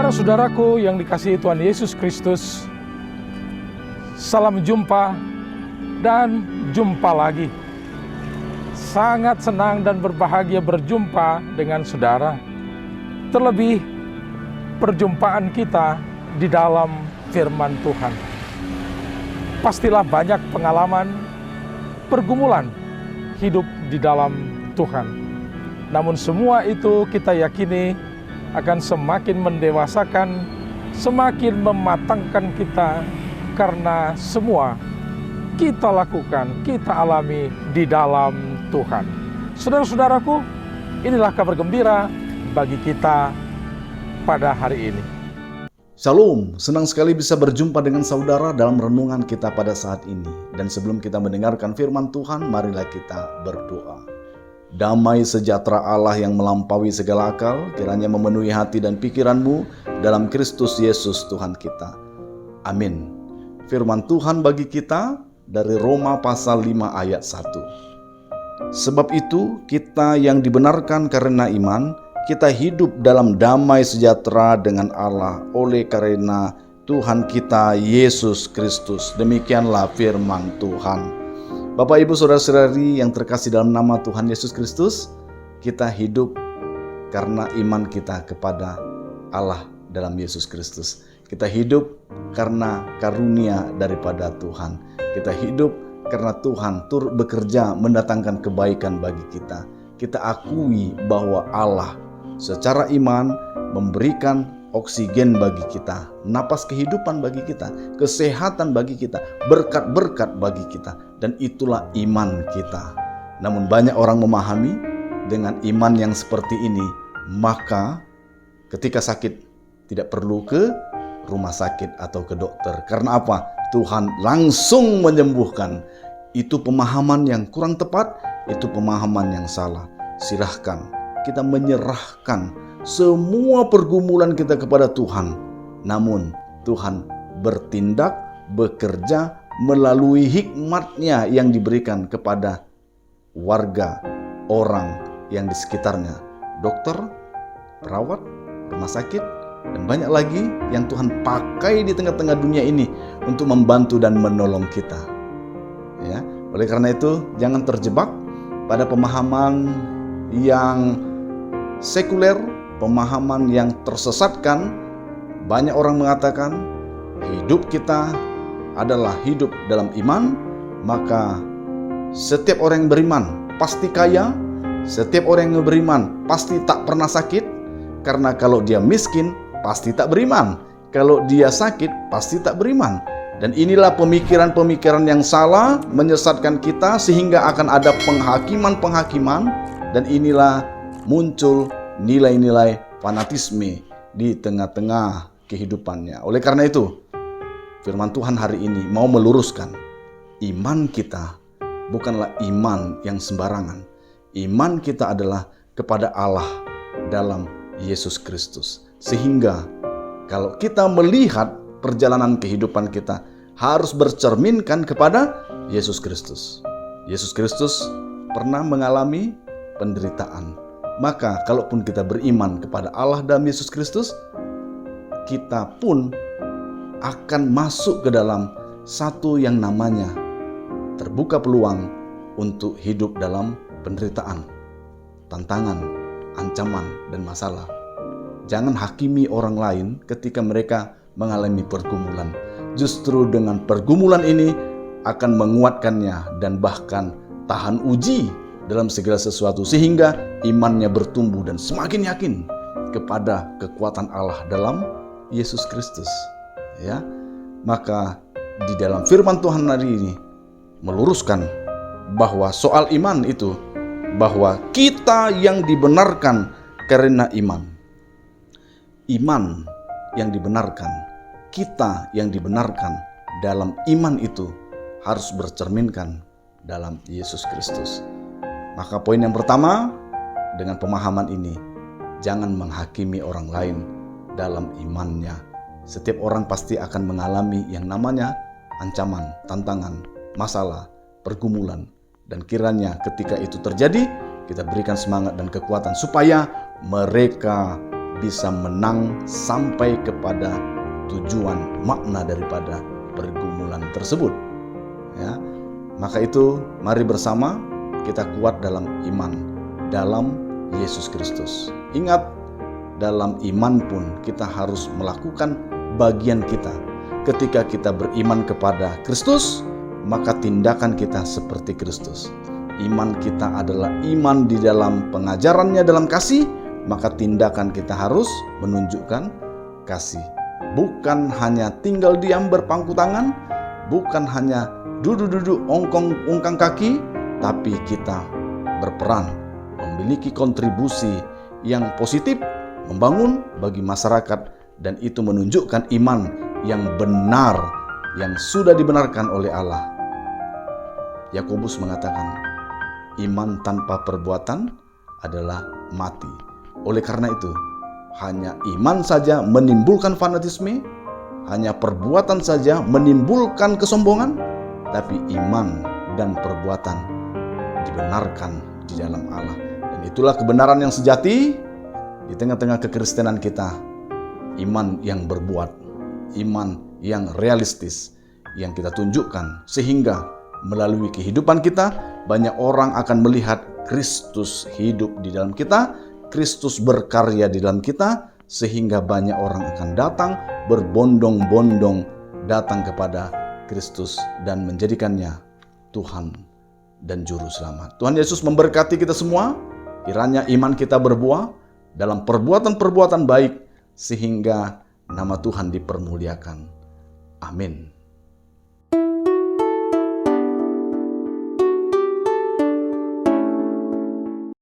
Saudara-saudaraku yang dikasihi Tuhan Yesus Kristus, salam jumpa dan jumpa lagi. Sangat senang dan berbahagia berjumpa dengan saudara. Terlebih perjumpaan kita di dalam firman Tuhan. Pastilah banyak pengalaman, pergumulan hidup di dalam Tuhan. Namun semua itu kita yakini akan semakin mendewasakan, semakin mematangkan kita, karena semua kita lakukan, kita alami di dalam Tuhan. Saudara-saudaraku, inilah kabar gembira bagi kita pada hari ini. Shalom, senang sekali bisa berjumpa dengan saudara dalam renungan kita pada saat ini. Dan sebelum kita mendengarkan firman Tuhan, marilah kita berdoa. Damai sejahtera Allah yang melampaui segala akal, kiranya memenuhi hati dan pikiranmu dalam Kristus Yesus Tuhan kita. Amin. Firman Tuhan bagi kita dari Roma pasal 5 ayat 1. Sebab itu kita yang dibenarkan karena iman, kita hidup dalam damai sejahtera dengan Allah oleh karena Tuhan kita Yesus Kristus. Demikianlah firman Tuhan. Bapak, Ibu, Saudara-saudari yang terkasih dalam nama Tuhan Yesus Kristus, kita hidup karena iman kita kepada Allah dalam Yesus Kristus. Kita hidup karena karunia daripada Tuhan. Kita hidup karena Tuhan turut bekerja mendatangkan kebaikan bagi kita. Kita akui bahwa Allah secara iman memberikan oksigen bagi kita, napas kehidupan bagi kita, kesehatan bagi kita, berkat-berkat bagi kita. Dan itulah iman kita. Namun banyak orang memahami dengan iman yang seperti ini, maka ketika sakit tidak perlu ke rumah sakit atau ke dokter. Karena apa? Tuhan langsung menyembuhkan. Itu pemahaman yang kurang tepat, itu pemahaman yang salah. Silahkan kita menyerahkan semua pergumulan kita kepada Tuhan. Namun Tuhan bertindak, bekerja melalui hikmat-Nya yang diberikan kepada warga, orang yang di sekitarnya. Dokter, perawat, rumah sakit, dan banyak lagi yang Tuhan pakai di tengah-tengah dunia ini untuk membantu dan menolong kita. Ya, oleh karena itu jangan terjebak pada pemahaman yang sekuler, pemahaman yang tersesatkan. Banyak orang mengatakan hidup kita adalah hidup dalam iman, maka setiap orang yang beriman pasti kaya, setiap orang yang beriman pasti tak pernah sakit, karena kalau dia miskin pasti tak beriman, kalau dia sakit pasti tak beriman. Dan inilah pemikiran-pemikiran yang salah menyesatkan kita sehingga akan ada penghakiman-penghakiman, dan inilah muncul nilai-nilai fanatisme di tengah-tengah kehidupannya. Oleh karena itu, firman Tuhan hari ini mau meluruskan iman kita bukanlah iman yang sembarangan. Iman kita adalah kepada Allah dalam Yesus Kristus. Sehingga kalau kita melihat perjalanan kehidupan kita harus bercerminkan kepada Yesus Kristus. Yesus Kristus pernah mengalami penderitaan. Maka kalaupun kita beriman kepada Allah dalam Yesus Kristus, kita pun akan masuk ke dalam satu yang namanya terbuka peluang untuk hidup dalam penderitaan, tantangan, ancaman, dan masalah. Jangan hakimi orang lain ketika mereka mengalami pergumulan. Justru dengan pergumulan ini akan menguatkannya dan bahkan tahan uji dalam segala sesuatu, sehingga imannya bertumbuh dan semakin yakin kepada kekuatan Allah dalam Yesus Kristus. Ya, maka di dalam firman Tuhan hari ini meluruskan bahwa soal iman itu, bahwa kita yang dibenarkan karena iman. Iman yang dibenarkan, kita yang dibenarkan dalam iman itu harus bercerminkan dalam Yesus Kristus. Maka poin yang pertama, dengan pemahaman ini, jangan menghakimi orang lain dalam imannya. Setiap orang pasti akan mengalami yang namanya ancaman, tantangan, masalah, pergumulan. Dan kiranya ketika itu terjadi, kita berikan semangat dan kekuatan supaya mereka bisa menang sampai kepada tujuan makna daripada pergumulan tersebut. Ya, maka itu mari bersama kita kuat dalam iman, dalam Yesus Kristus. Ingat, dalam iman pun kita harus melakukan bagian kita. Ketika kita beriman kepada Kristus, maka tindakan kita seperti Kristus. Iman kita adalah iman di dalam pengajarannya dalam kasih, maka tindakan kita harus menunjukkan kasih. Bukan hanya tinggal diam berpangku tangan, bukan hanya duduk-duduk ongkang kaki, tapi kita berperan, memiliki kontribusi yang positif, membangun bagi masyarakat, dan itu menunjukkan iman yang benar, yang sudah dibenarkan oleh Allah. Yakobus mengatakan, iman tanpa perbuatan adalah mati. Oleh karena itu, hanya iman saja menimbulkan fanatisme, hanya perbuatan saja menimbulkan kesombongan, tapi iman dan perbuatan dibenarkan di dalam Allah. Dan itulah kebenaran yang sejati di tengah-tengah kekristenan kita. Iman yang berbuat, iman yang realistis yang kita tunjukkan, sehingga melalui kehidupan kita banyak orang akan melihat Kristus hidup di dalam kita, Kristus berkarya di dalam kita, sehingga banyak orang akan datang berbondong-bondong datang kepada Kristus dan menjadikannya Tuhan dan Juru Selamat. Tuhan Yesus memberkati kita semua, kiranya iman kita berbuah dalam perbuatan-perbuatan baik, sehingga nama Tuhan dipermuliakan. Amin.